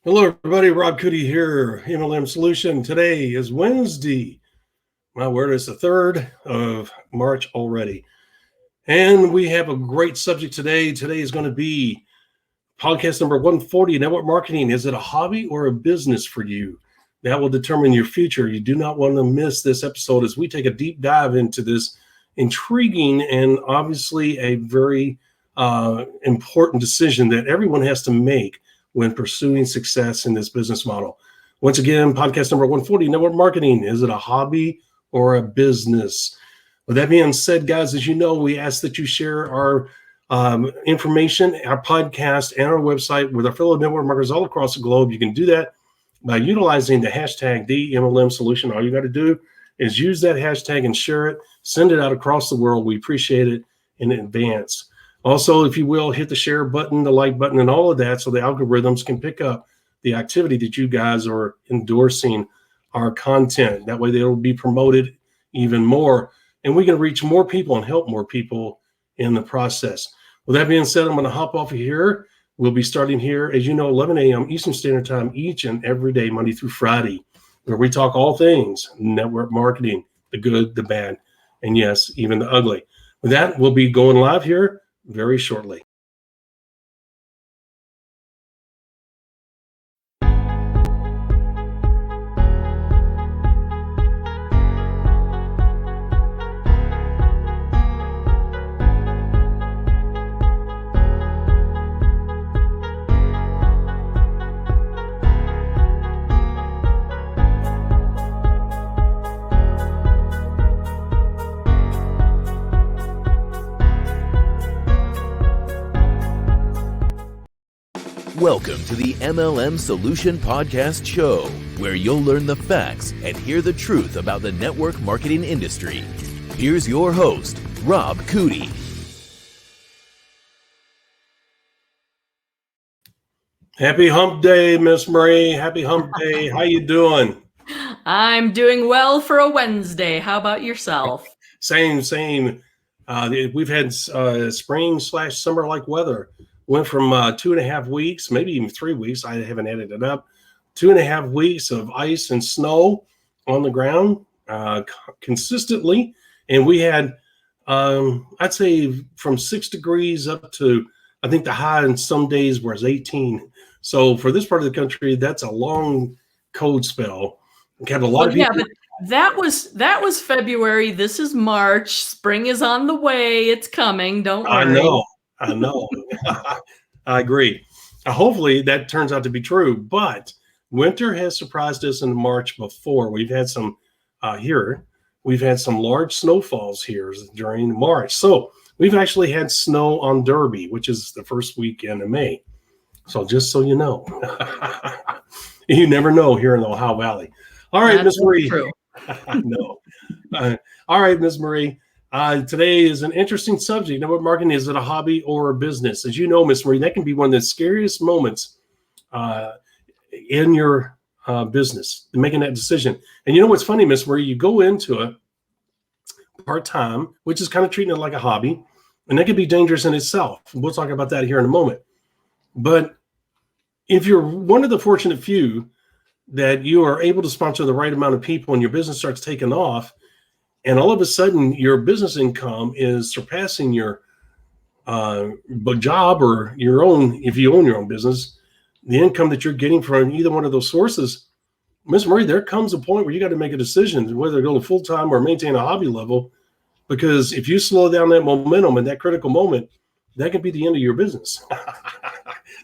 Hello, everybody. Rob Cootie here, MLM Solution. Today is Wednesday. My word, it's the 3rd of March already. And we have a great subject today. Today is going to be podcast number 140, Network Marketing. Is it a hobby or a business for you? That will determine your future. You do not want to miss this episode as we take a deep dive into this intriguing and obviously a very important decision that everyone has to make when pursuing success in this business model. Once again, podcast number 140, Network Marketing. Is it a hobby or a business? With that being said, guys, as you know, we ask that you share our information, our podcast, and our website with our fellow network marketers all across the globe. You can do that by utilizing the hashtag TheMLM Solution. All you got to do is use that hashtag and share it. Send it out across the world. We appreciate it in advance. Also, if you will, hit the share button, the like button, and all of that so the algorithms can pick up the activity that you guys are endorsing our content. That way they'll be promoted even more, and we can reach more people and help more people in the process. With that being said, I'm going to hop off of here. We'll be starting here, as you know, 11 a.m. Eastern Standard Time each and every day, Monday through Friday, where we talk all things network marketing, the good, the bad, and yes, even the ugly. With that, we'll be going live here very shortly. Welcome to the MLM Solution Podcast Show, where you'll learn the facts and hear the truth about the network marketing industry. Here's your host, Rob Cootie. Happy Hump Day, Miss Marie. Happy Hump Day. How you doing? I'm doing well for a Wednesday. How about yourself? Same. We've had spring/summer-like weather. Went from 2.5 weeks, maybe even 3 weeks. I haven't added it up. 2.5 weeks of ice and snow on the ground consistently. And we had, I'd say, from 6 degrees up to, I think the high in some days was 18. So for this part of the country, that's a long cold spell. We had a lot of people. Yeah, but that was February. This is March. Spring is on the way. It's coming. Don't worry. I know. I agree. Hopefully that turns out to be true, but winter has surprised us in March before. We've had some we've had some large snowfalls here during March. So we've actually had snow on Derby, which is the first weekend of May. So just so you know, you never know here in the Ohio Valley. All right, Miss Marie. I know. All right, Miss Marie. Today is an interesting subject. Network marketing, is it a hobby or a business? As you know, Miss Marie, that can be one of the scariest moments in your business, making that decision. And you know what's funny, Miss Marie? You go into it part-time, which is kind of treating it like a hobby, and that can be dangerous in itself. We'll talk about that here in a moment. But if you're one of the fortunate few that you are able to sponsor the right amount of people and your business starts taking off, and all of a sudden, your business income is surpassing your job or your own, if you own your own business, the income that you're getting from either one of those sources. Ms. Marie, there comes a point where you got to make a decision whether to go to full-time or maintain a hobby level, because if you slow down that momentum in that critical moment, that could be the end of your business.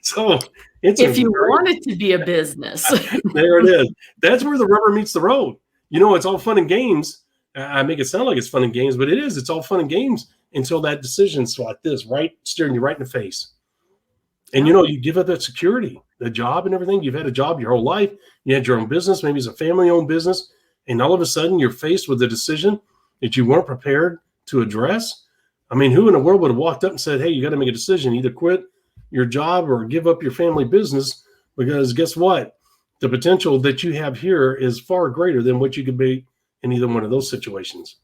So if you want it to be a business. There it is. That's where the rubber meets the road. You know, it's all fun and games. I make it sound like it's fun and games, but it is. It's all fun and games until that decision's like this, right? Staring you right in the face. And, you know, you give up that security, the job and everything. You've had a job your whole life. You had your own business. Maybe it's a family-owned business. And all of a sudden, you're faced with a decision that you weren't prepared to address. I mean, who in the world would have walked up and said, hey, you got to make a decision, either quit your job or give up your family business? Because guess what? The potential that you have here is far greater than what you could be in either one of those situations.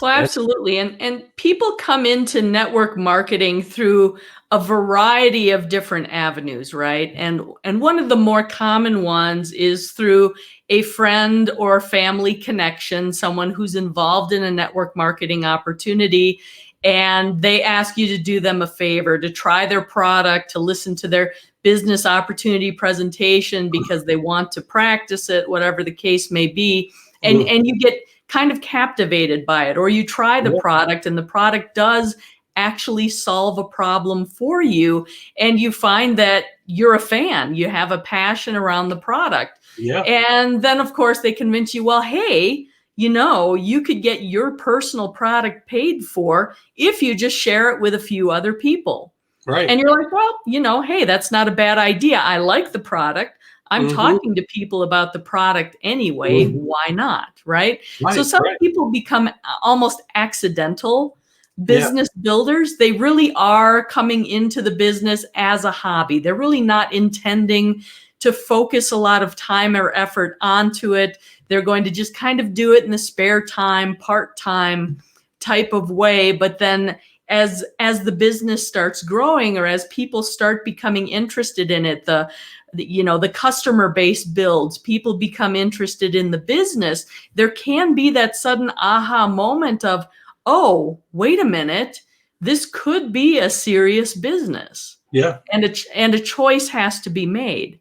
Well, absolutely. And people come into network marketing through a variety of different avenues, right? And one of the more common ones is through a friend or family connection, someone who's involved in a network marketing opportunity, and they ask you to do them a favor, to try their product, to listen to their business opportunity presentation because they want to practice it, whatever the case may be. And you get kind of captivated by it, or you try the product and the product does actually solve a problem for you, and you find that you're a fan, you have a passion around the product. Yeah. And then of course they convince you, well, hey, you could get your personal product paid for if you just share it with a few other people. Right. And you're like, well, hey, that's not a bad idea. I like the product. I'm talking to people about the product anyway. Why not? Right. So some people become almost accidental business builders. They really are coming into the business as a hobby. They're really not intending to focus a lot of time or effort onto it. They're going to just kind of do it in the spare time, part-time type of way. But then as the business starts growing, or as people start becoming interested in it, the customer base builds, people become interested in the business, there can be that sudden aha moment of, oh, wait a minute, this could be a serious business. Yeah. And a choice has to be made.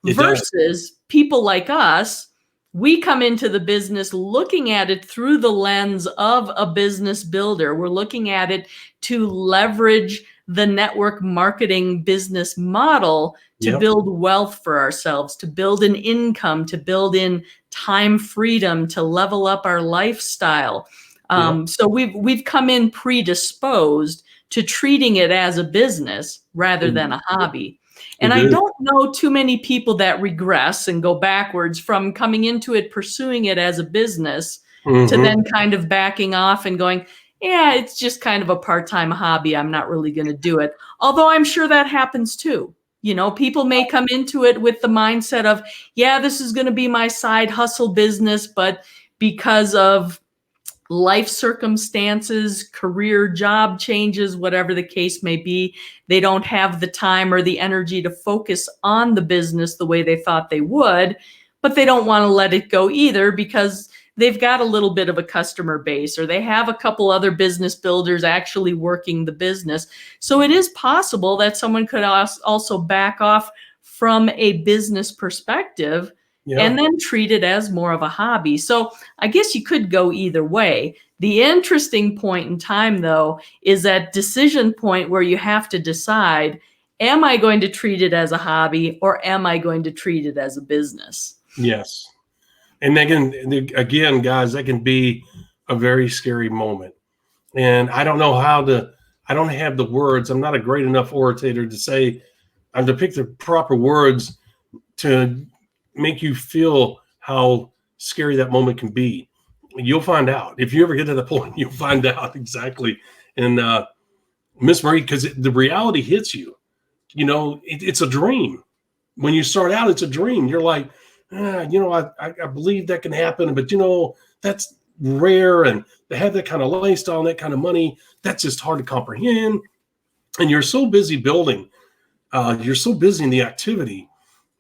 Versus people like us, we come into the business looking at it through the lens of a business builder. We're looking at it to leverage the network marketing business model to build wealth for ourselves, to build an income, to build in time freedom, to level up our lifestyle. So we've come in predisposed to treating it as a business rather than a hobby. And I don't know too many people that regress and go backwards from coming into it, pursuing it as a business, to then kind of backing off and going, yeah, it's just kind of a part-time hobby. I'm not really going to do it. Although I'm sure that happens too. People may come into it with the mindset of, yeah, this is going to be my side hustle business, but because of life circumstances, career job changes, whatever the case may be, they don't have the time or the energy to focus on the business the way they thought they would, but they don't want to let it go either because they've got a little bit of a customer base, or they have a couple other business builders actually working the business. So it is possible that someone could also back off from a business perspective and then treat it as more of a hobby. So I guess you could go either way. The interesting point in time, though, is that decision point where you have to decide, am I going to treat it as a hobby or am I going to treat it as a business? Yes. And again, guys, that can be a very scary moment. And I don't know I don't have the words. I'm not a great enough orator to say, to pick the proper words to make you feel how scary that moment can be. You'll find out. If you ever get to the point, you'll find out exactly. And Miss Marie, because the reality hits you, it's a dream. When you start out, it's a dream. You're like, I believe that can happen, but that's rare. And to have that kind of lifestyle and that kind of money, that's just hard to comprehend. And you're so busy building, you're so busy in the activity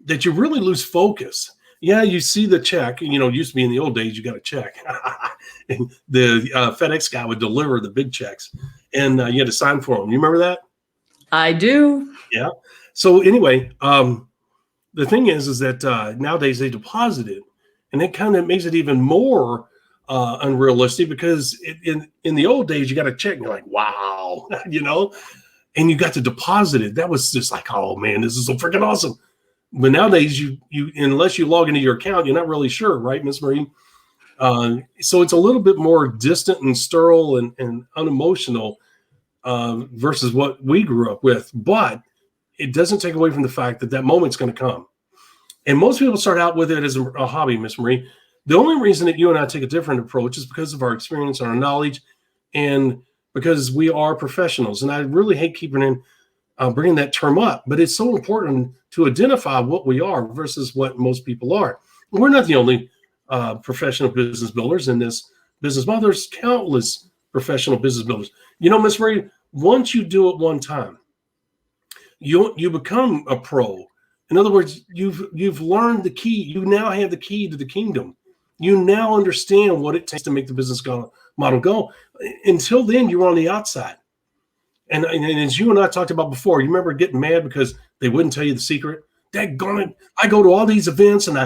that you really lose focus. Yeah, you see the check. Used to be in the old days, you got a check. And the FedEx guy would deliver the big checks, and you had to sign for them. You remember that? I do. Yeah. So anyway, the thing is that nowadays they deposit it, and it kind of makes it even more unrealistic because in the old days you got a check and you're like, wow, and you got to deposit it. That was just like, oh man, this is so freaking awesome. But nowadays, you unless you log into your account, you're not really sure, right, Miss Marie? So it's a little bit more distant and sterile and unemotional versus what we grew up with. But it doesn't take away from the fact that moment's going to come. And most people start out with it as a hobby, Miss Marie. The only reason that you and I take a different approach is because of our experience and our knowledge, and because we are professionals. And I really hate bringing that term up, but it's so important to identify what we are versus what most people are. We're not the only professional business builders in this business model. There's countless professional business builders. You know, Miss Marie, once you do it one time, you become a pro. In other words, you've learned the key. You now have the key to the kingdom. You now understand what it takes to make the business model go. Until then, you were on the outside. And as you and I talked about before, you remember getting mad because they wouldn't tell you the secret? Daggone it. I go to all these events and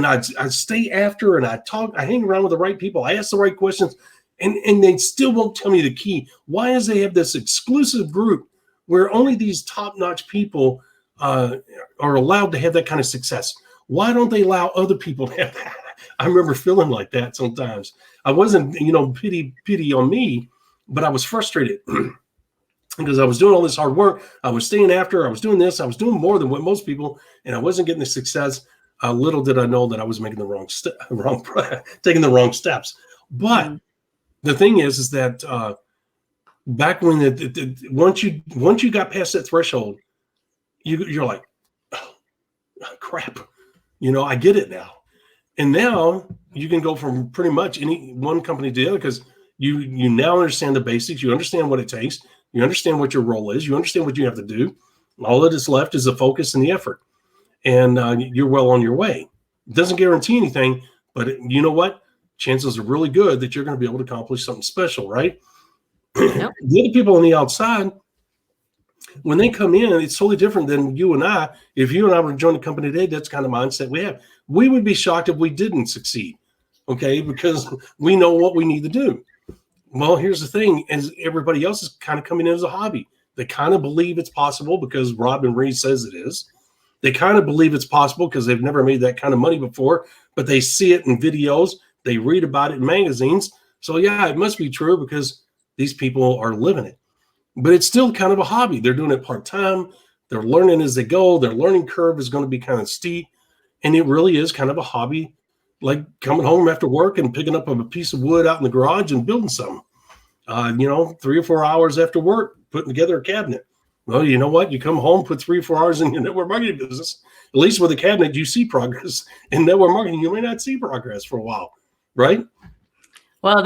I stay after and I hang around with the right people. I ask the right questions and they still won't tell me the key. Why is they have this exclusive group where only these top-notch people are allowed to have that kind of success? Why don't they allow other people to have that? I remember feeling like that sometimes. I wasn't, pity on me, but I was frustrated because I was doing all this hard work. I was staying after, I was doing this, I was doing more than what most people, and I wasn't getting the success. Little did I know that I was making taking the wrong steps. But the thing is that back when once you got past that threshold, you're like, oh, crap, I get it now. And now you can go from pretty much any one company to the other because you now understand the basics. You understand what it takes. You understand what your role is. You understand what you have to do. All that is left is the focus and the effort. And you're well on your way. It doesn't guarantee anything, but you know what? Chances are really good that you're going to be able to accomplish something special, right? Yep. The other people on the outside, when they come in, it's totally different than you and I. If you and I were to join the company today, that's the kind of mindset we have. We would be shocked if we didn't succeed, okay? Because we know what we need to do. Well, here's the thing, as everybody else is kind of coming in as a hobby. They kind of believe it's possible because Robin Reed says it is. They kind of believe it's possible because they've never made that kind of money before, but they see it in videos. They read about it in magazines. So, yeah, it must be true because these people are living it. But it's still kind of a hobby. They're doing it part-time. They're learning as they go. Their learning curve is going to be kind of steep. And it really is kind of a hobby, like coming home after work and picking up a piece of wood out in the garage and building something. 3 or 4 hours after work, putting together a cabinet. Well, you know what? You come home, put 3 or 4 hours in your network marketing business. At least with a cabinet, you see progress. In network marketing, you may not see progress for a while, right? Well,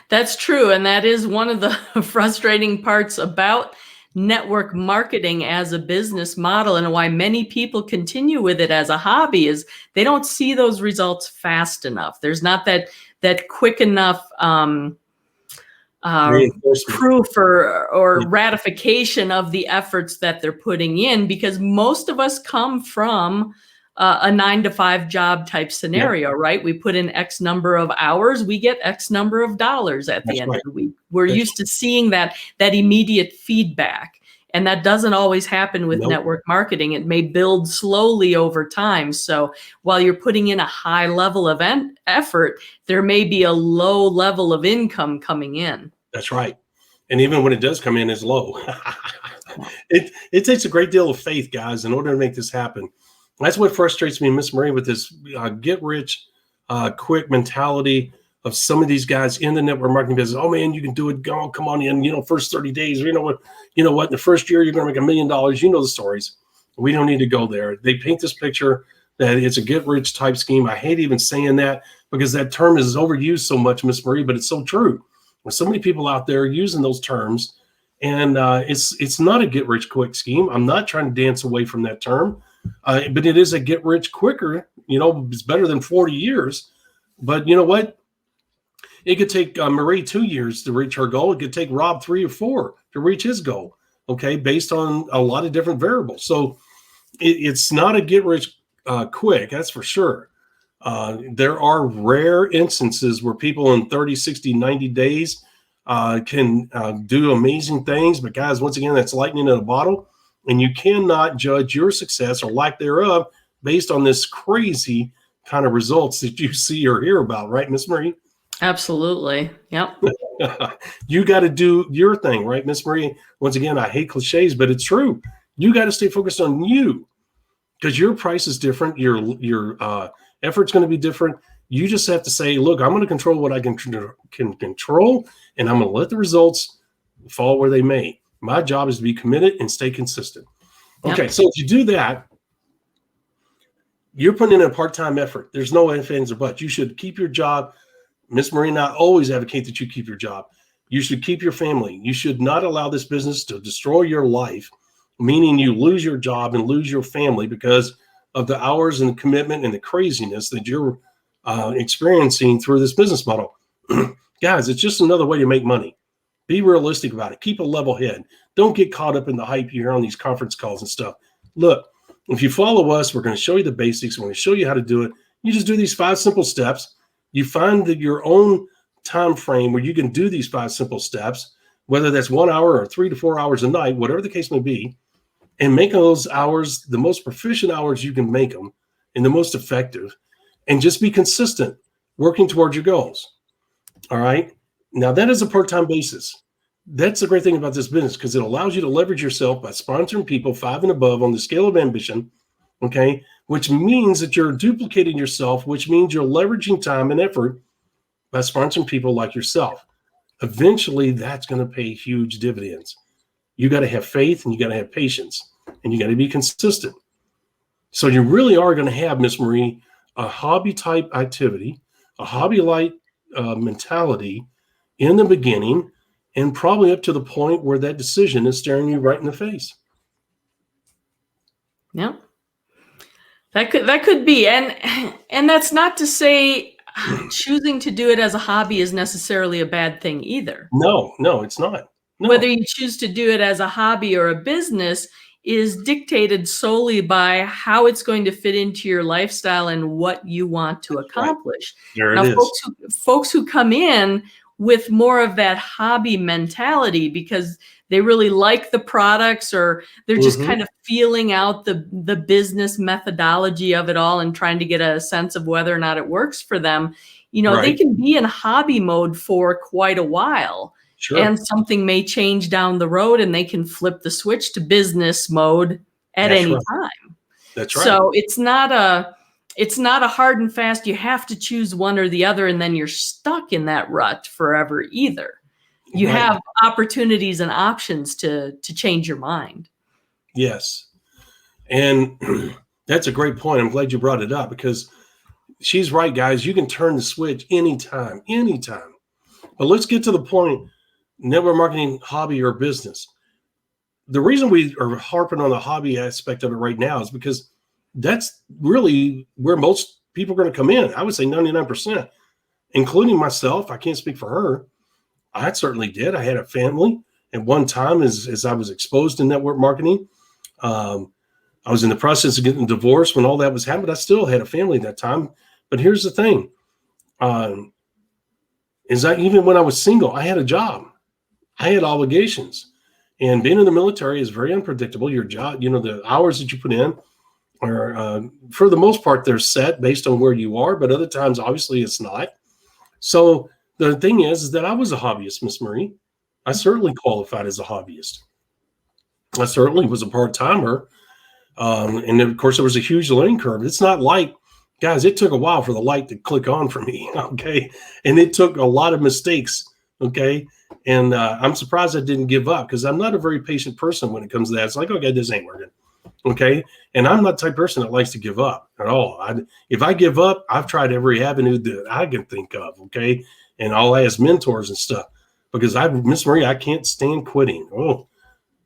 that's true. And that is one of the frustrating parts about network marketing as a business model, and why many people continue with it as a hobby is they don't see those results fast enough. There's not that quick enough proof or ratification of the efforts that they're putting in, because most of us come from a 9-to-5 job type scenario, right? We put in X number of hours, we get X number of dollars at the end of the week. We're used to seeing that immediate feedback. And that doesn't always happen with network marketing. It may build slowly over time. So while you're putting in a high level of effort, there may be a low level of income coming in. That's right. And even when it does come in, it's low. It takes a great deal of faith, guys, in order to make this happen. That's what frustrates me, Miss Marie, with this get rich quick mentality of some of these guys in the network marketing business. Oh man, you can do it. Go, come on in. First 30 days. You know what? In the first year, you're going to make $1 million. You know the stories. We don't need to go there. They paint this picture that it's a get rich type scheme. I hate even saying that because that term is overused so much, Miss Marie, but it's so true. There's so many people out there using those terms, and it's not a get rich quick scheme. I'm not trying to dance away from that term. But it is a get rich quicker, it's better than 40 years. But you know what? It could take Marie 2 years to reach her goal. It could take Rob 3 or 4 to reach his goal, okay, based on a lot of different variables. So it's not a get rich quick, that's for sure. There are rare instances where people in 30, 60, 90 days can do amazing things. But guys, once again, that's lightning in a bottle. And you cannot judge your success or lack thereof based on this crazy kind of results that you see or hear about, right, Miss Marie? Absolutely. Yep. You got to do your thing, right, Miss Marie? Once again, I hate cliches, but it's true. You got to stay focused on you because your price is different. Your effort's going to be different. You just have to say, look, I'm going to control what I can control, and I'm going to let the results fall where they may. My job is to be committed and stay consistent. Okay, yep. So if you do that, you're putting in a part-time effort. There's no ifs, ands, or buts. You should keep your job Miss Marie and I always advocate that you keep your job. You should keep your family. You should not allow this business to destroy your life, meaning you lose your job and lose your family because of the hours and the commitment and the craziness that you're experiencing through this business model. Guys, it's just another way to make money. Be realistic about it. Keep a level head. Don't get caught up in the hype you hear on these conference calls and stuff. Look, if you follow us, we're going to show you the basics. We're going to show you how to do it. You just do these 5 simple steps. You find that your own time frame where you can do these 5 simple steps, whether that's 1 hour or 3 to 4 hours a night, whatever the case may be, and make those hours the most proficient hours you can make them and the most effective, and just be consistent working towards your goals. All right. Now that is a part-time basis. That's the great thing about this business, because it allows you to leverage yourself by sponsoring people 5 and above on the scale of ambition. Okay. Which means that you're duplicating yourself, which means you're leveraging time and effort by sponsoring people like yourself. Eventually that's going to pay huge dividends. You got to have faith and you got to have patience and you got to be consistent. So you really are going to have, Miss Marie, a hobby type activity, a hobby like mentality in the beginning, and probably up to the point where that decision is staring you right in the face. Yeah, that could be, and that's not to say choosing to do it as a hobby is necessarily a bad thing either. No, it's not. No. Whether you choose to do it as a hobby or a business is dictated solely by how it's going to fit into your lifestyle and what you want to accomplish. There now, it is. Folks who come in with more of that hobby mentality because they really like the products, or they're just kind of feeling out the business methodology of it all and trying to get a sense of whether or not it works for them, they can be in hobby mode for quite a while. Sure. And something may change down the road and they can flip the switch to business mode at any time. That's right. So it's not a hard and fast, you have to choose one or the other and then you're stuck in that rut forever either. You have opportunities and options to change your mind. Yes. And that's a great point. I'm glad you brought it up, because she's right, guys. You can turn the switch anytime. But let's get to the point. Network marketing, hobby or business. The reason we are harping on the hobby aspect of it right now is because that's really where most people are going to come in. I would say 99%, including myself. I can't speak for her. I certainly did. I had a family at one time as I was exposed to network marketing. I was in the process of getting divorced when all that was happening. I still had a family at that time. But here's the thing. Even when I was single, I had a job. I had obligations, and being in the military is very unpredictable. Your job, the hours that you put in are, for the most part, they're set based on where you are, but other times, obviously, it's not. So the thing is that I was a hobbyist, Miss Marie. I certainly qualified as a hobbyist. I certainly was a part-timer. And of course, there was a huge learning curve. It's not like, guys, it took a while for the light to click on for me. Okay. And it took a lot of mistakes. Okay. And I'm surprised I didn't give up, because I'm not a very patient person when it comes to that. It's like, okay, this ain't working. Okay. And I'm not the type of person that likes to give up at all. If I give up, I've tried every avenue that I can think of. Okay. And I'll ask mentors and stuff, because Miss Marie, I can't stand quitting. The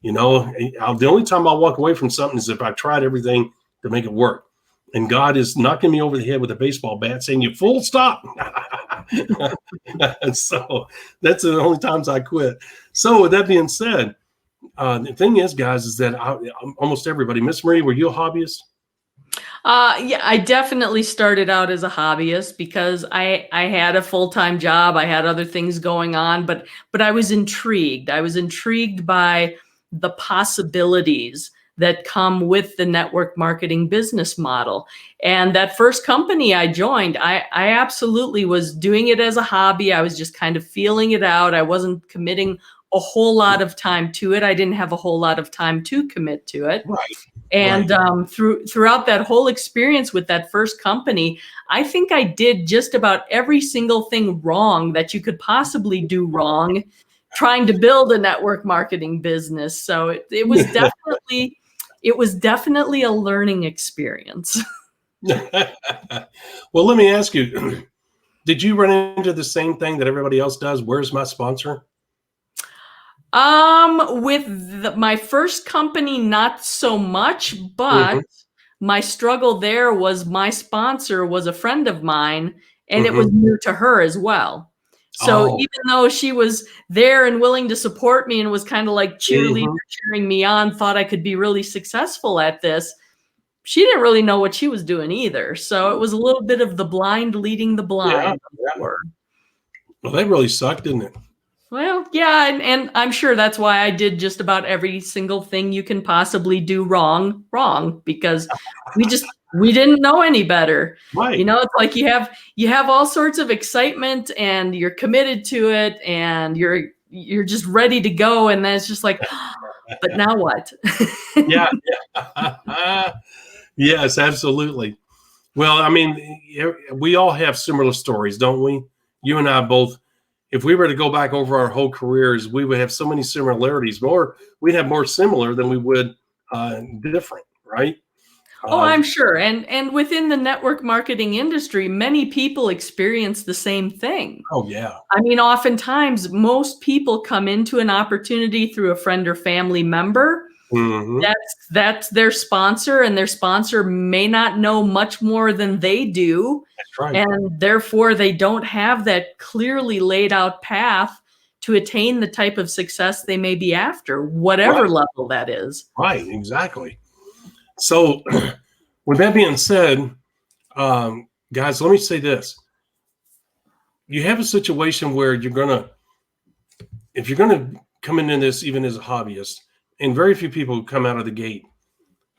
only time I'll walk away from something is if I tried everything to make it work. And God is knocking me over the head with a baseball bat saying, you full stop. So that's the only times I quit. So with that being said, the thing is, guys, is that almost everybody, Miss Marie, were you a hobbyist? Yeah, I definitely started out as a hobbyist because I had a full-time job. I had other things going on, but I was intrigued. I was intrigued by the possibilities that come with the network marketing business model. And that first company I joined, I absolutely was doing it as a hobby. I was just kind of feeling it out. I wasn't committing a whole lot of time to it. I didn't have a whole lot of time to commit to it. Right. And throughout that whole experience with that first company, I think I did just about every single thing wrong that you could possibly do wrong trying to build a network marketing business. So it was definitely a learning experience. Well, let me ask you, Did you run into the same thing that everybody else does? Where's my sponsor? With my first company, not so much, but my struggle there was my sponsor was a friend of mine, and it was new to her as well. So even though she was there and willing to support me and was kind of like cheerleader, cheering me on, thought I could be really successful at this, she didn't really know what she was doing either. So it was a little bit of the blind leading the blind. Well, that really sucked, didn't it? Well, yeah, and I'm sure that's why I did just about every single thing you can possibly do wrong, because we didn't know any better. Right. You know, it's like you have all sorts of excitement and you're committed to it and you're just ready to go, and then it's just like, but now what? Yeah. Yes, absolutely. Well, I mean, we all have similar stories, don't we? You and I both. If we were to go back over our whole careers, we would have so many similarities. We'd have more similar than we would different, right? Oh, I'm sure. And within the network marketing industry, many people experience the same thing. Oh, yeah. I mean, oftentimes, most people come into an opportunity through a friend or family member. That's their sponsor, and their sponsor may not know much more than they do. That's right. And therefore, they don't have that clearly laid out path to attain the type of success they may be after, whatever level that is. Right, exactly. So with that being said, guys, let me say this. You have a situation where if you're going to come into this even as a hobbyist, and very few people come out of the gate.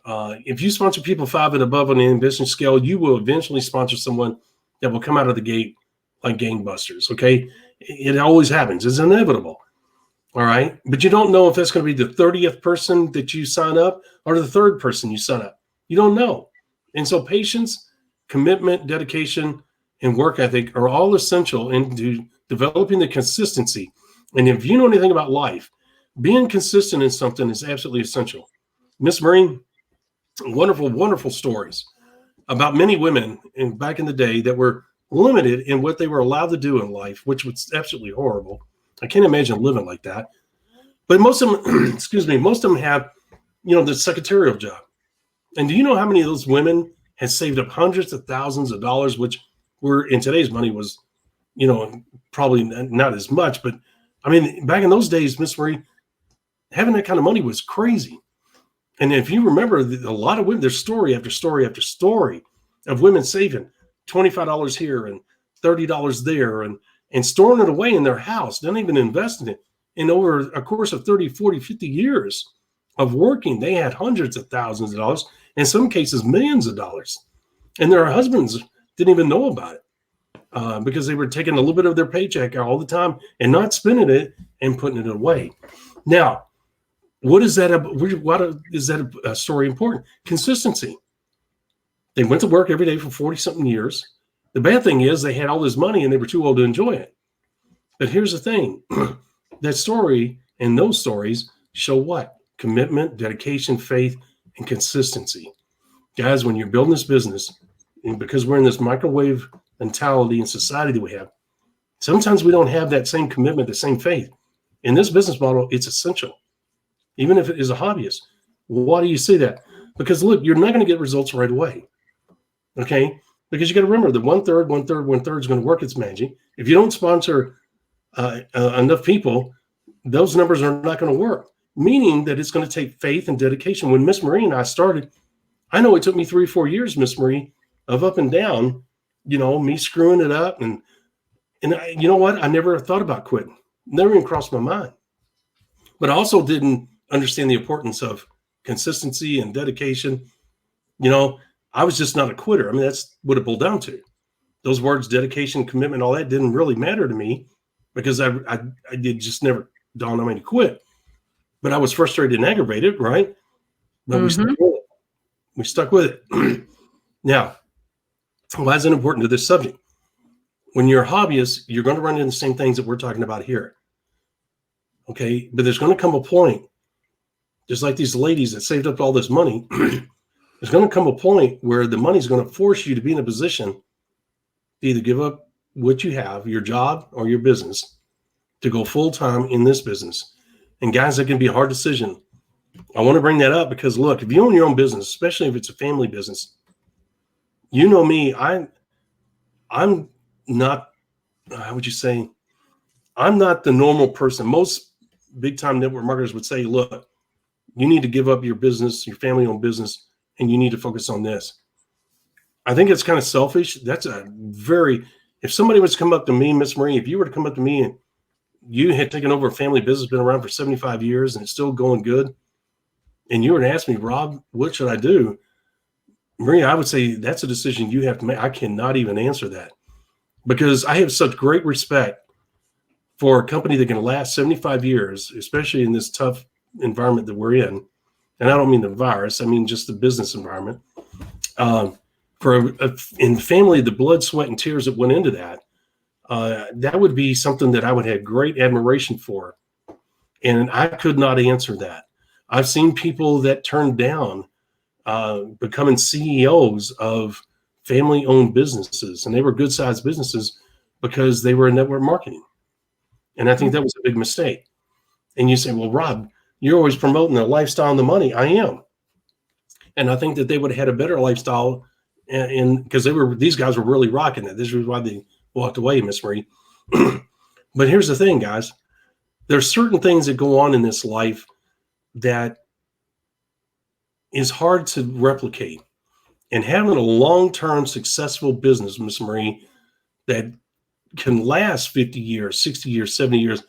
If you sponsor people 5 and above on the ambition scale, you will eventually sponsor someone that will come out of the gate like gangbusters, okay? It always happens. It's inevitable, all right? But you don't know if that's going to be the 30th person that you sign up or the 3rd person you sign up. You don't know. And so patience, commitment, dedication, and work ethic are all essential into developing the consistency. And if you know anything about life, being consistent in something is absolutely essential. Miss Marine, wonderful, wonderful stories about many women back in the day that were limited in what they were allowed to do in life, which was absolutely horrible. I can't imagine living like that. But most of them, most of them have, the secretarial job. And do you know how many of those women had saved up hundreds of thousands of dollars, which were in today's money was, probably not as much. But I mean, back in those days, Miss Marie, having that kind of money was crazy. And if you remember, a lot of women, there's story after story after story of women saving $25 here and $30 there and storing it away in their house, not even investing it. And over a course of 30, 40, 50 years of working, they had hundreds of thousands of dollars, in some cases, millions of dollars. And their husbands didn't even know about it because they were taking a little bit of their paycheck all the time and not spending it and putting it away. Now, what is that a story important? Consistency. They went to work every day for 40-something years. The bad thing is they had all this money and they were too old to enjoy it. But here's the thing. That story and those stories show what? Commitment, dedication, faith, and consistency. Guys, when you're building this business, and because we're in this microwave mentality and society that we have, sometimes we don't have that same commitment, the same faith. In this business model, it's essential. Even if it is a hobbyist. Why do you say that? Because look, you're not going to get results right away. Okay? Because you got to remember that 1/3 is going to work its magic. If you don't sponsor enough people, those numbers are not going to work. Meaning that it's going to take faith and dedication. When Miss Marie and I started, I know it took me 3 or 4 years, Miss Marie, of up and down, me screwing it up. And you know what? I never thought about quitting. Never even crossed my mind. But I also didn't understand the importance of consistency and dedication. I was just not a quitter. I mean, that's what it boiled down to. Those words, dedication, commitment, all that didn't really matter to me because I did just never dawn on me to quit. But I was frustrated and aggravated, right? But we stuck with it. We stuck with it. Now, why is it important to this subject? When you're a hobbyist, you're going to run into the same things that we're talking about here. Okay, but there's going to come a point, just like these ladies that saved up all this money, there's going to come a point where the money is going to force you to be in a position to either give up what you have, your job or your business, to go full time in this business. And guys, that can be a hard decision. I want to bring that up because look, if you own your own business, especially if it's a family business, you know me, I'm not, how would you say, I'm not the normal person. Most big time network marketers would say, look, you need to give up your business, your family owned business, and you need to focus on this. I think it's kind of selfish. That's if somebody was to come up to me, Miss Marie, if you were to come up to me and you had taken over a family business, been around for 75 years and it's still going good, and you were to ask me, Rob, what should I do? Maria, I would say that's a decision you have to make. I cannot even answer that because I have such great respect for a company that can last 75 years, especially in this tough environment that we're in. And I don't mean the virus, I mean just the business environment. In family, the blood, sweat, and tears that went into that, that would be something that I would have great admiration for. And I could not answer that. I've seen people that turned down becoming CEOs of family-owned businesses, and they were good-sized businesses because they were in network marketing. And I think that was a big mistake. And you say, well, Rob, you're always promoting the lifestyle and the money. I am. And I think that they would have had a better lifestyle because these guys were really rocking it. This is why they walked away, Miss Marie. But here's the thing, guys. There's certain things that go on in this life that is hard to replicate. And having a long-term successful business, Miss Marie, that can last 50 years, 60 years, 70 years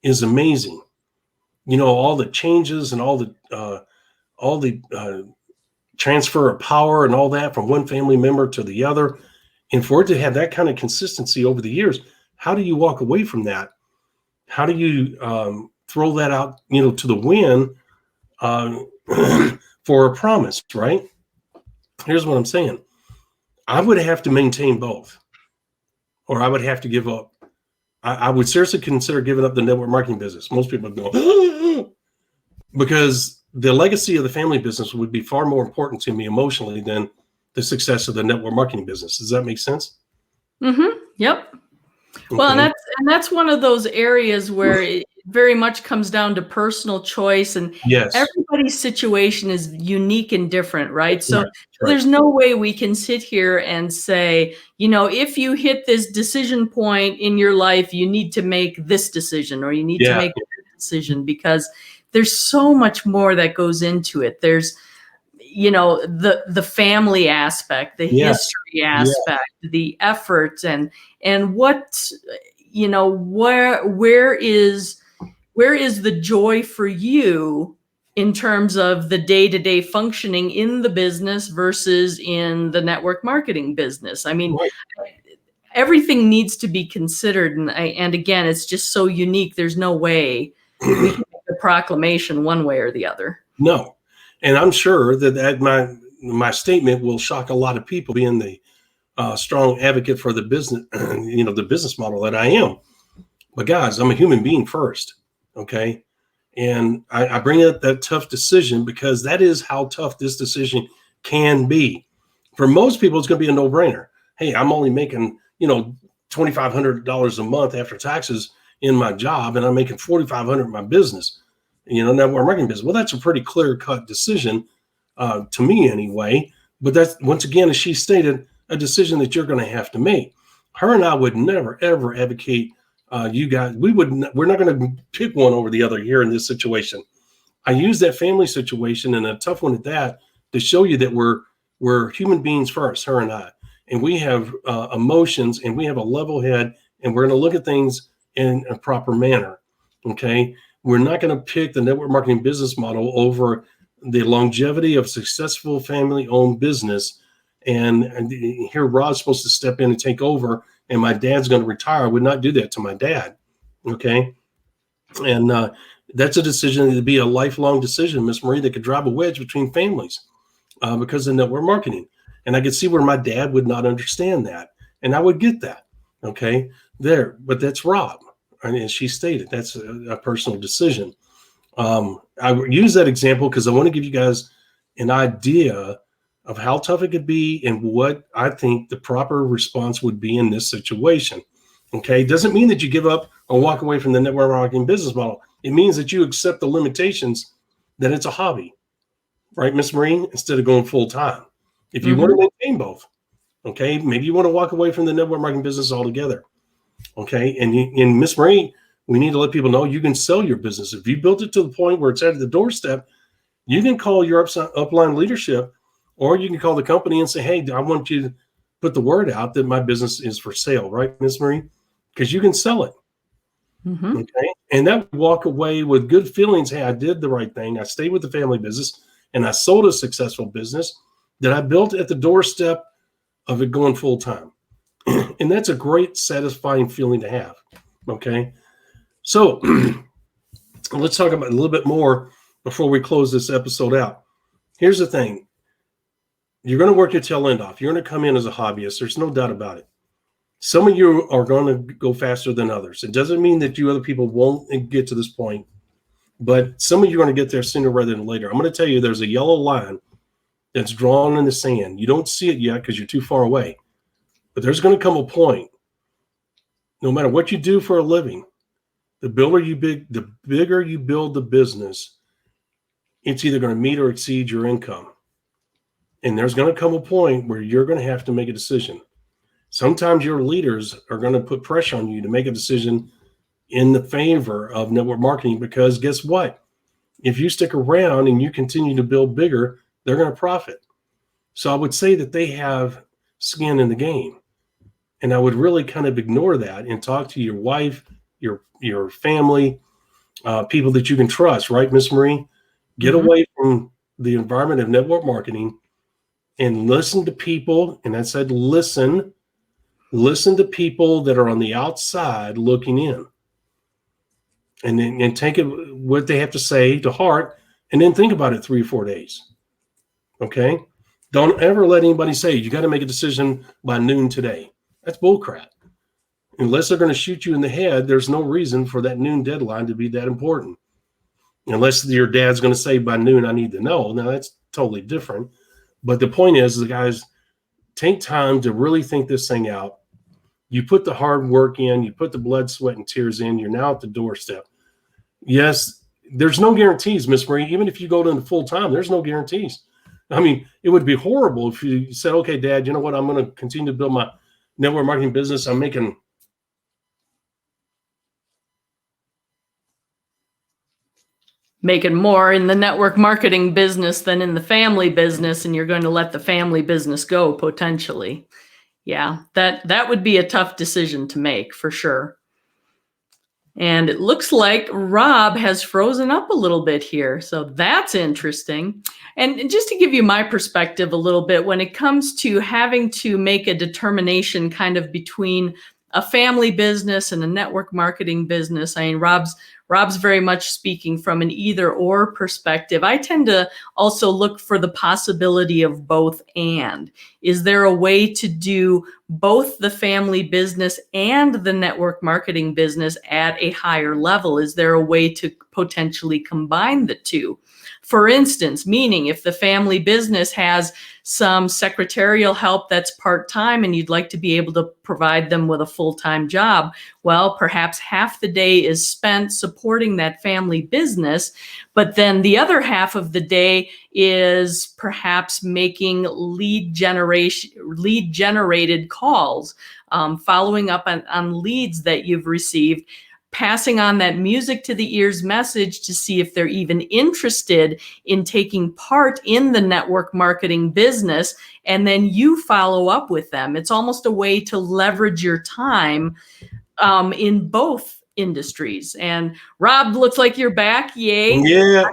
is amazing. You know, all the changes and all the transfer of power and all that from one family member to the other. And for it to have that kind of consistency over the years, how do you walk away from that? How do you throw that out, to the wind for a promise, right? Here's what I'm saying. I would have to maintain both, or I would have to give up. I would seriously consider giving up the network marketing business. Most people go, because the legacy of the family business would be far more important to me emotionally than the success of the network marketing business. Does that make sense? Mm-hmm. Yep. Okay. Well, and that's one of those areas where it very much comes down to personal choice, and yes, everybody's situation is unique and different, right? So right. There's no way we can sit here and say, if you hit this decision point in your life, you need to make this decision or you need to make this decision, because there's so much more that goes into it. There's the family aspect, the history aspect, the effort, and what, where is the joy for you in terms of the day-to-day functioning in the business versus in the network marketing business? I mean, everything needs to be considered. And again, it's just so unique. There's no way we can make a proclamation one way or the other. No. And I'm sure that my statement will shock a lot of people, being the strong advocate for the business, the business model that I am. But guys, I'm a human being first. Okay. And I bring up that tough decision because that is how tough this decision can be. For most people, it's going to be a no-brainer. Hey, I'm only making, $2,500 a month after taxes in my job, and I'm making $4,500 in my business, network marketing business. Well, that's a pretty clear-cut decision to me anyway. But that's, once again, as she stated, a decision that you're going to have to make. Her and I would never, ever advocate you guys. We're not going to pick one over the other here in this situation. I use that family situation and a tough one at that to show you that we're human beings first, her and I, and we have emotions and we have a level head, and we're going to look at things in a proper manner. Okay. We're not going to pick the network marketing business model over the longevity of successful family-owned business. And here Rod's supposed to step in and take over, and my dad's going to retire. I would not do that to my dad. Okay. And that's a decision that would be a lifelong decision, Miss Marie, that could drive a wedge between families because of network marketing. And I could see where my dad would not understand that. And I would get that. Okay. But that's Rob. And as she stated, that's a personal decision. I use that example because I want to give you guys an idea of how tough it could be and what I think the proper response would be in this situation. Okay. Doesn't mean that you give up or walk away from the network marketing business model. It means that you accept the limitations, that it's a hobby, right, Miss Marie, instead of going full time. If you want to maintain both, okay, maybe you want to walk away from the network marketing business altogether. Okay. And Miss Marie, we need to let people know you can sell your business. If you built it to the point where it's at the doorstep, you can call your upline leadership, or you can call the company and say, hey, I want you to put the word out that my business is for sale, right, Miss Marie? Because you can sell it. Okay. And that would walk away with good feelings. Hey, I did the right thing. I stayed with the family business and I sold a successful business that I built at the doorstep of it going full time. And that's a great, satisfying feeling to have. Okay. So let's talk about a little bit more before we close this episode out. Here's the thing. You're going to work your tail end off. You're going to come in as a hobbyist. There's no doubt about it. Some of you are going to go faster than others. It doesn't mean that you other people won't get to this point, but some of you are going to get there sooner rather than later. I'm going to tell you there's a yellow line that's drawn in the sand. You don't see it yet because you're too far away, but there's going to come a point, no matter what you do for a living, the bigger you build the business, it's either going to meet or exceed your income. And there's going to come a point where you're going to have to make a decision. Sometimes your leaders are going to put pressure on you to make a decision in the favor of network marketing, because guess what? If you stick around and you continue to build bigger, they're going to profit. So I would say that they have skin in the game. And I would really kind of ignore that and talk to your wife, your family, people that you can trust, right, Miss Marie? Get away from the environment of network marketing and listen to people. And I said, listen to people that are on the outside looking in, and take it, what they have to say, to heart, and then think about it 3 or 4 days. Okay. Don't ever let anybody say you got to make a decision by noon today. That's bullcrap. Unless they're going to shoot you in the head, there's no reason for that noon deadline to be that important. Unless your dad's going to say by noon, I need to know. Now that's totally different. But the point is, the guys, take time to really think this thing out. You put the hard work in, you put the blood, sweat, and tears in, you're now at the doorstep. Yes, there's no guarantees, Miss Marie. Even if you go to full time, there's no guarantees. I mean, it would be horrible if you said, okay, Dad, you know what? I'm going to continue to build my network marketing business. I'm making more in the network marketing business than in the family business, and you're going to let the family business go potentially. Yeah, that would be a tough decision to make for sure. And it looks like Rob has frozen up a little bit here. So that's interesting. And just to give you my perspective a little bit, when it comes to having to make a determination kind of between a family business and a network marketing business, I mean, Rob's very much speaking from an either or perspective. I tend to also look for the possibility of both and. Is there a way to do both the family business and the network marketing business at a higher level? Is there a way to potentially combine the two? For instance, meaning if the family business has some secretarial help that's part-time and you'd like to be able to provide them with a full-time job, well, perhaps half the day is spent supporting that family business, but then the other half of the day is perhaps making lead generated calls, following up on leads that you've received, passing on that music to the ears message to see if they're even interested in taking part in the network marketing business, and then you follow up with them. It's almost a way to leverage your time in both industries. And Rob, looks like you're back. Yay. Yeah.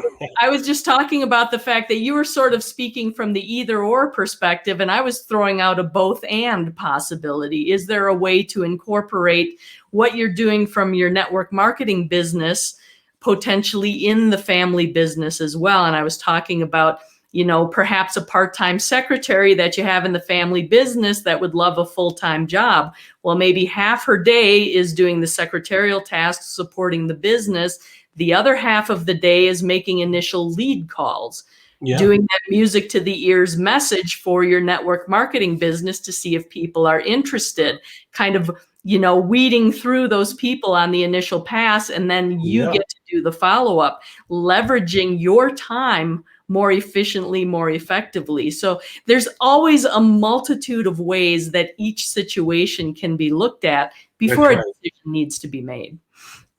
I was just talking about the fact that you were sort of speaking from the either or perspective, and I was throwing out a both and possibility. Is there a way to incorporate what you're doing from your network marketing business potentially in the family business as well? And I was talking about, you know, perhaps a part-time secretary that you have in the family business that would love a full-time job. Well, maybe half her day is doing the secretarial tasks, supporting the business. The other half of the day is making initial lead calls. Yeah. doing that music to the ears message for your network marketing business to see if people are interested, kind of, weeding through those people on the initial pass, and then you Yeah. get to do the follow-up, leveraging your time more efficiently, more effectively. So there's always a multitude of ways that each situation can be looked at before That's a right. decision needs to be made.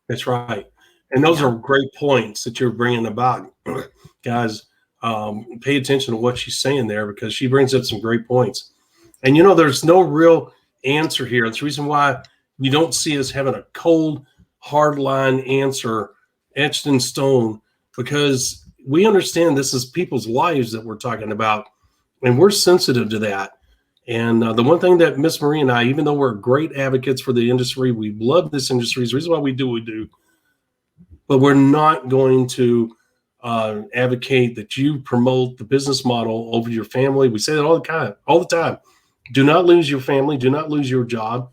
That's right. And those Yeah. are great points that you're bringing about. Guys, pay attention to what she's saying there, because she brings up some great points. And, there's no real answer here. It's the reason why you don't see us having a cold, hard line answer etched in stone, because we understand this is people's lives that we're talking about, and we're sensitive to that. And the one thing that Miss Marie and I, even though we're great advocates for the industry, we love this industry. It's the reason why we do what we do. But we're not going to advocate that you promote the business model over your family. We say that all the time. Do not lose your family. Do not lose your job.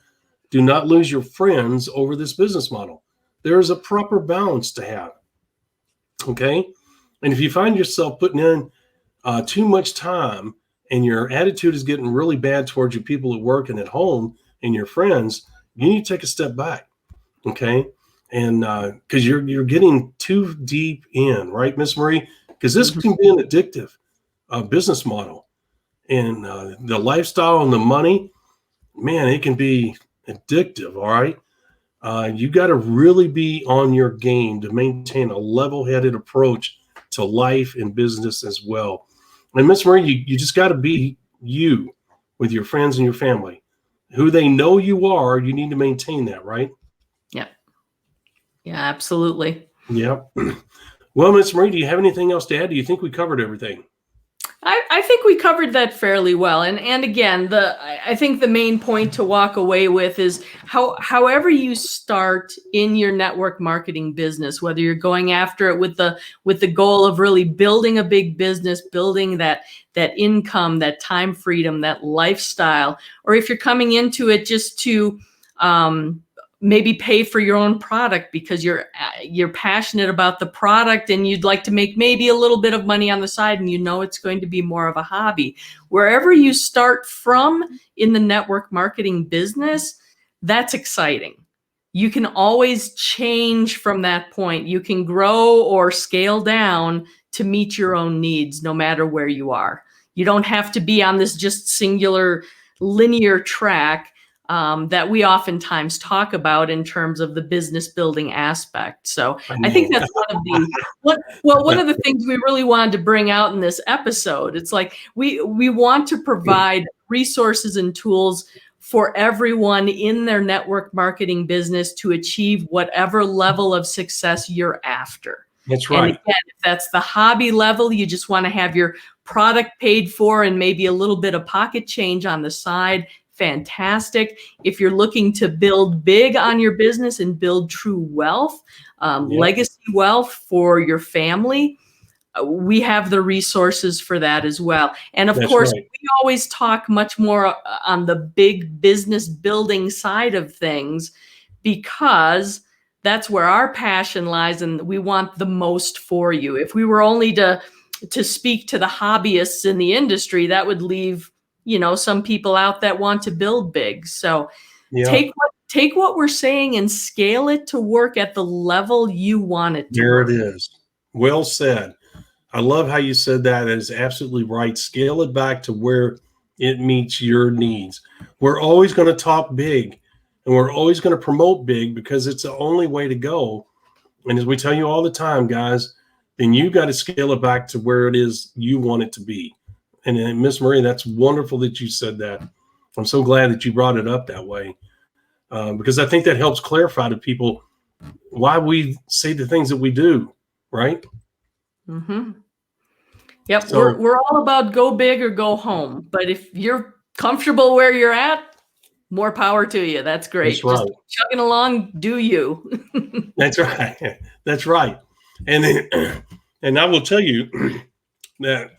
Do not lose your friends over this business model. There is a proper balance to have. Okay? And if you find yourself putting in too much time and your attitude is getting really bad towards your people at work and at home and your friends, you need to take a step back. Okay? And because you're getting too deep in, right, Miss Marie? Because this can be an addictive business model. And the lifestyle and the money, man, it can be addictive, all right? You got to really be on your game to maintain a level-headed approach to life and business as well. And Miss Marie, you just got to be you with your friends and your family. Who they know you are, you need to maintain that, right? Yeah. Yeah, absolutely. Yeah. Well, Miss Marie, do you have anything else to add? Do you think we covered everything? I think we covered that fairly well. And again, I think the main point to walk away with is however you start in your network marketing business, whether you're going after it with the goal of really building a big business, building that income, that time freedom, that lifestyle, or if you're coming into it just to maybe pay for your own product because you're passionate about the product and you'd like to make maybe a little bit of money on the side, and it's going to be more of a hobby. Wherever you start from in the network marketing business, that's exciting. You can always change from that point. You can grow or scale down to meet your own needs, no matter where you are. You don't have to be on this just singular linear track that we oftentimes talk about in terms of the business building aspect. So I think that's one of the things we really wanted to bring out in this episode. It's like we want to provide resources and tools for everyone in their network marketing business to achieve whatever level of success you're after. That's right. And again, if that's the hobby level, you just want to have your product paid for and maybe a little bit of pocket change on the side, fantastic. If you're looking to build big on your business and build true wealth, legacy wealth for your family, we have the resources for that as well. And of course, we always talk much more on the big business building side of things, because that's where our passion lies and we want the most for you. If we were only to speak to the hobbyists in the industry, that would leave some people out that want to build big. So take what we're saying and scale it to work at the level you want it to. There it is. Well said. I love how you said that. That is absolutely right. Scale it back to where it meets your needs. We're always going to talk big and we're always going to promote big because it's the only way to go. And as we tell you all the time, guys, then you got to scale it back to where it is you want it to be. And Miss Marie, that's wonderful that you said that. I'm so glad that you brought it up that way, because I think that helps clarify to people why we say the things that we do, right? Mm-hmm. Yep, So, we're all about go big or go home. But if you're comfortable where you're at, more power to you. That's great. That's right. Just chugging along, do you. That's right. That's right. And then, and I will tell you that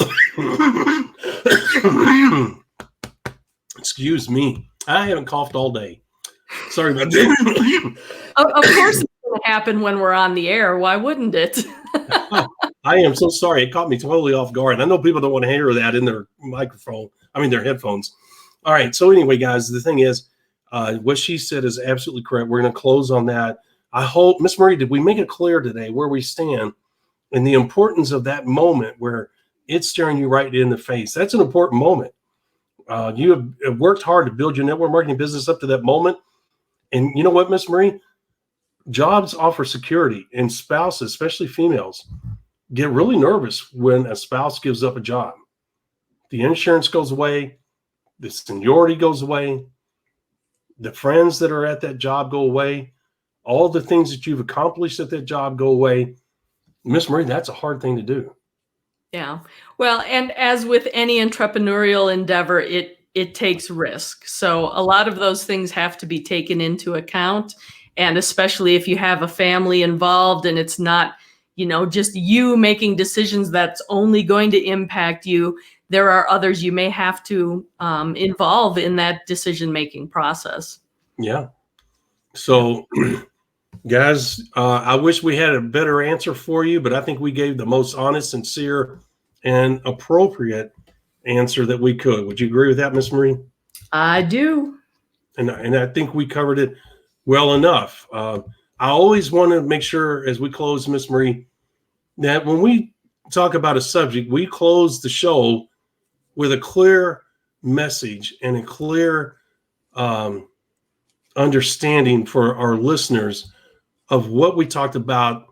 excuse me, I haven't coughed all day. Sorry about that. Of course it's going to happen when we're on the air. Why wouldn't it? I am so sorry. It caught me totally off guard. I know people don't want to hear that in their their headphones. All right. So anyway, guys, the thing is, what she said is absolutely correct. We're going to close on that. I hope, Miss Marie, did we make it clear today where we stand and the importance of that moment where it's staring you right in the face? That's an important moment. You have worked hard to build your network marketing business up to that moment. And you know what, Miss Marie? Jobs offer security, and spouses, especially females, get really nervous when a spouse gives up a job. The insurance goes away, the seniority goes away, the friends that are at that job go away, all the things that you've accomplished at that job go away. Miss Marie, that's a hard thing to do. Yeah. Well, and as with any entrepreneurial endeavor, it takes risk. So a lot of those things have to be taken into account. And especially if you have a family involved and it's not, just you making decisions that's only going to impact you, there are others you may have to involve in that decision-making process. Yeah. So, guys, I wish we had a better answer for you, but I think we gave the most honest, sincere, and appropriate answer that we could. Would you agree with that, Miss Marie? I do. And I think we covered it well enough. I always want to make sure as we close, Miss Marie, that when we talk about a subject, we close the show with a clear message and a clear understanding for our listeners of what we talked about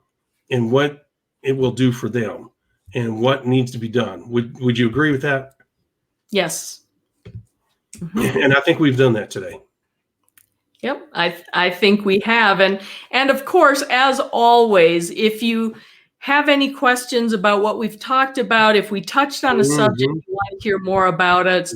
and what it will do for them and what needs to be done. Would you agree with that? Yes. Mm-hmm. And I think we've done that today. Yep, I think we have. And of course, as always, if you have any questions about what we've talked about, if we touched on a subject, you want to hear more about it,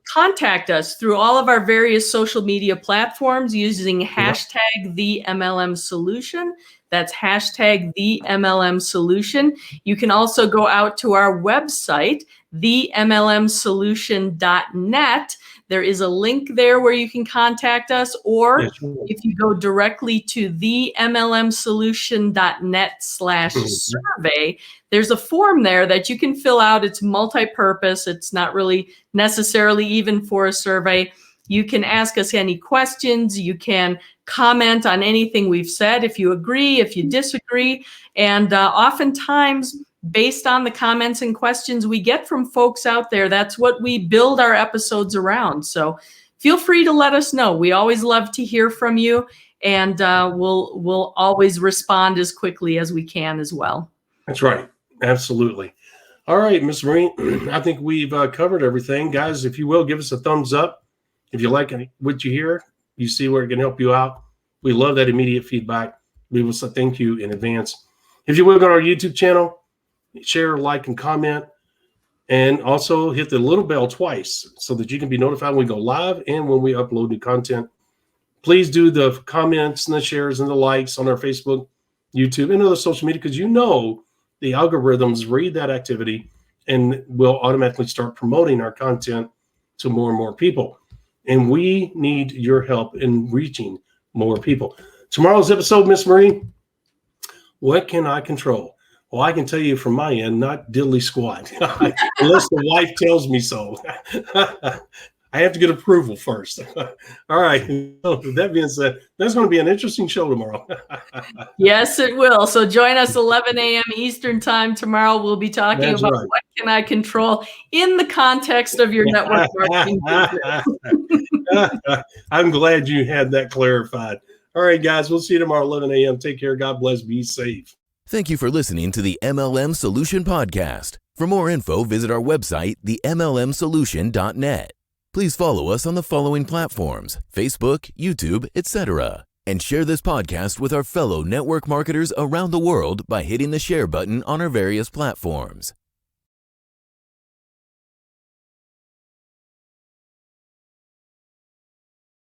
contact us through all of our various social media platforms using hashtag the MLM Solution. That's hashtag the MLM Solution. You can also go out to our website, themlmsolution.net. There is a link there where you can contact us, or if you go directly to themlmsolution.net/survey, there's a form there that you can fill out. It's multi-purpose. It's not really necessarily even for a survey. You can ask us any questions. You can comment on anything we've said, if you agree, if you disagree. And oftentimes, based on the comments and questions we get from folks out there, that's what we build our episodes around. So feel free to let us know. We always love to hear from you, and we'll always respond as quickly as we can as well. That's right. Absolutely. All right, Ms. Marie, I think we've covered everything. Guys, if you will, give us a thumbs up. If you like what you hear, you see where it can help you out. We love that immediate feedback. We will say thank you in advance. If you will, go to our YouTube channel, share, like, and comment, and also hit the little bell twice so that you can be notified when we go live and when we upload new content. Please do the comments and the shares and the likes on our Facebook, YouTube, and other social media, because the algorithms read that activity and will automatically start promoting our content to more and more people. And we need your help in reaching more people. Tomorrow's episode, Miss Marie, what can I control? Well, I can tell you from my end, not diddly squat, unless the wife tells me so. I have to get approval first. All right. So with that being said, that's going to be an interesting show tomorrow. Yes, it will. So join us 11 a.m. Eastern time tomorrow. We'll be talking about what can I control in the context of your network marketing business. I'm glad you had that clarified. All right, guys, we'll see you tomorrow 11 a.m. Take care. God bless. Be safe. Thank you for listening to the MLM Solution Podcast. For more info, visit our website, themlmsolution.net. Please follow us on the following platforms: Facebook, YouTube, etc. And share this podcast with our fellow network marketers around the world by hitting the share button on our various platforms.